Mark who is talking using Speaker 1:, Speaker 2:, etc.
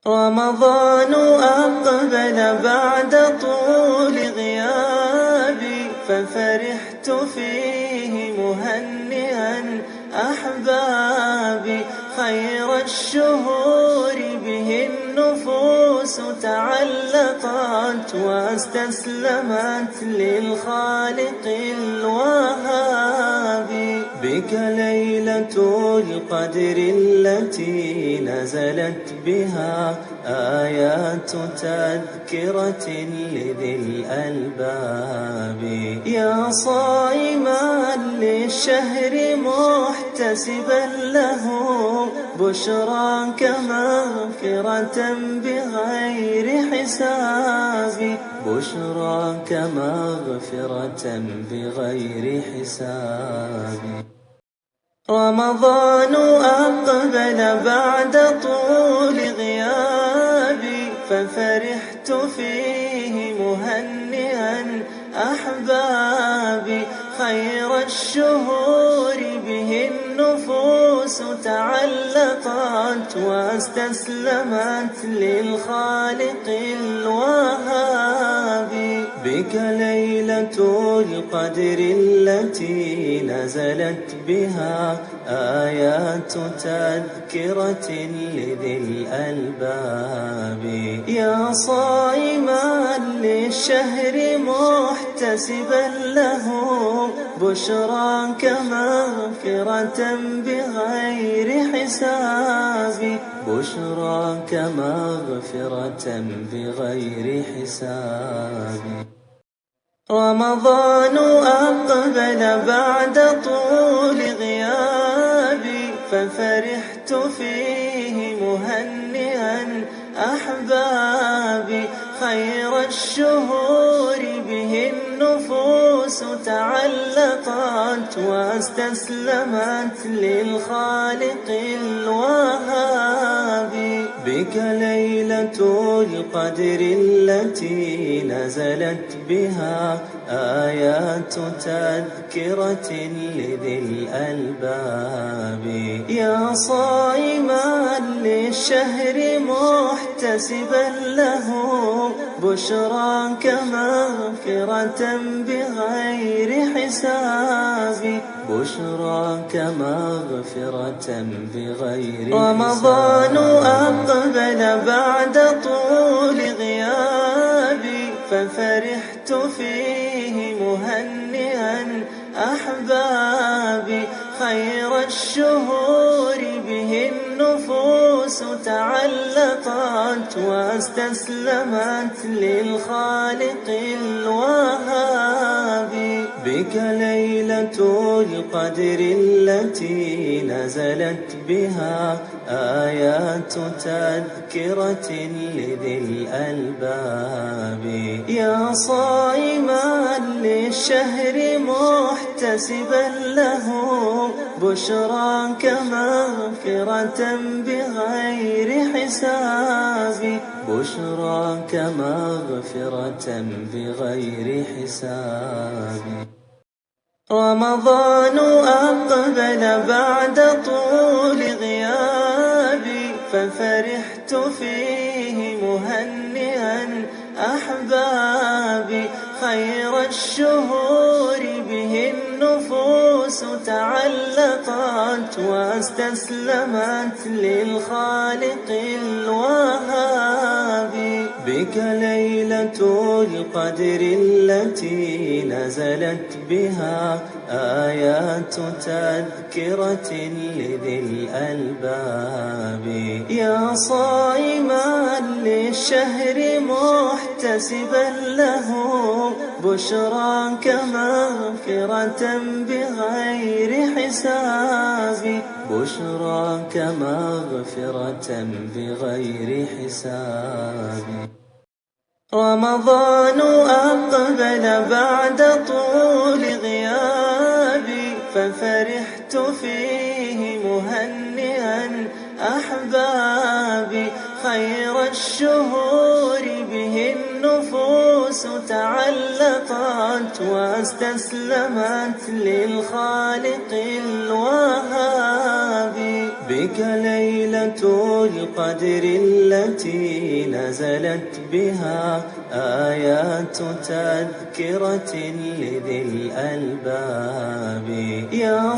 Speaker 1: رمضان أقبل بعد طول غيابي، ففرحت فيه مهنئا أحبابي. خير الشهور به النفوس تعلقت، واستسلمت للخالق الوهاب. بك ليلة القدر التي نزلت بها آيات تذكرة لذي الألباب. يا صائما للشهر محتسبا له، بشراك مغفرة بغير حساب. بشراك مغفرة بغير حساب. رمضان أقبل بعد طول غيابي، ففرحت فيه مهنئا أحبابي. خير الشهور به النفوس تعلقت، واستسلمت للخالق الوهاب. بك ليلة القدر التي نزلت بها آيات تذكرة لذي الألباب. يا صائما للشهر محتسبا له، بشراك مغفرة بغير حساب. بشراك مغفرة بغير حساب. رمضان أقبل بعد طول غيابي، ففرحت فيه مهنئا أحبابي. خير الشهور به النفوس تعلقت، واستسلمت للخالق الوهاب. بك ليلة القدر التي نزلت بها آيات تذكرة لذي الألباب. يا صائما للشهر محتسبا له، بشراك مغفرة بغير حساب. بشراك مغفرة بغير حساب. رمضان أقبل بعد طول غيابي، ففرحت فيه مهنئا أحبابي. خير الشهور به النفوس تعلقت، واستسلمت للخالق الوهاب. بك ليلة القدر التي نزلت بها آيات تذكرة لذي الألباب. يا صائما للشهر محتسبا له، بشراك مغفرة بغير حساب. بشراك مغفرة بغير حساب. رمضان أقبل بعد طول غيابي، ففرحت فيه مهنئا أحبابي. خير الشهور به النفوس تعلقت، واستسلمت للخالق الوهاب. بك ليلة القدر التي نزلت بها آيات تذكرة لذي الألباب. يا صائما للشهر محتسبا له، بشراك مغفرة بغير حساب. بشراك مغفرة بغير حساب. رمضان أقبل بعد طول غيابي، ففرحت فيه مهنئا أحبابي. خير الشهور به النفوس تعلقت، واستسلمت للخالق الوهاب. بك ليلة القدر التي نزلت بها آيات تذكرة لذي الألباب. يا